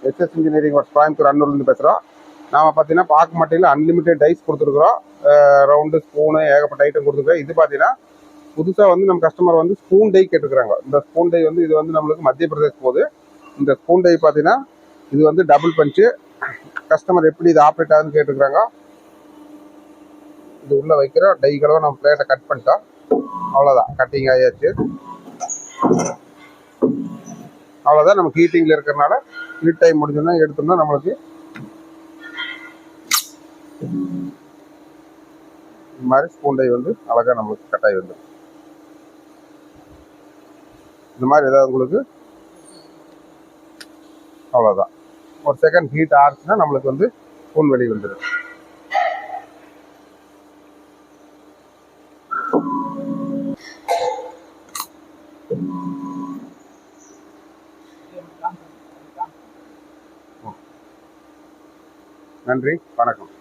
SS engineering works Coimbatore அன்னூர்லேருந்து பேசுகிறோம். நாம் பார்த்தீங்கன்னா பாக்கு மட்டையில் அன்லிமிட்டெட் டைஸ் கொடுத்துருக்குறோம். ரவுண்டு ஸ்பூனு ஏகப்பட்ட ஐட்டம் கொடுத்துருக்கோம். இது பார்த்தீங்கன்னா புதுசாக வந்து நம்ம கஸ்டமர் வந்து ஸ்பூன் டை கேட்டுருக்குறாங்க. இந்த ஸ்பூன் டை வந்து இது வந்து நம்மளுக்கு மத்திய பிரதேஷ் போகுது. இந்த ஸ்பூன் டை பார்த்தீங்கன்னா இது வந்து டபுள் பஞ்சு. கஸ்டமர் எப்படி இது ஆப்ரேட் ஆகுதுன்னு கேட்டுருக்குறாங்க. இது உள்ளே வைக்கிற டை கலவை நம்ம பிளேட்டை கட் பண்ணிட்டோம். அவ்வளோதான், கட்டிங் ஆயாச்சு. அவ்வளோதான். நமக்கு ஹீட்டிங்கில் இருக்கிறனால ஹீட் டைம் முடிஞ்சோன்னா எடுத்தோம்னா நம்மளுக்கு இந்த மாதிரி ஸ்பூன் டை வந்து அழகாக நம்மளுக்கு கட்டாயி வந்துடும். இந்த மாதிரி ஏதாவது உங்களுக்கு அவ்வளோதான். ஒரு செகண்ட் ஹீட் ஆச்சுன்னா நம்மளுக்கு வந்து ஸ்பூன் வெளியே வந்துடும். நன்றி, வணக்கம்.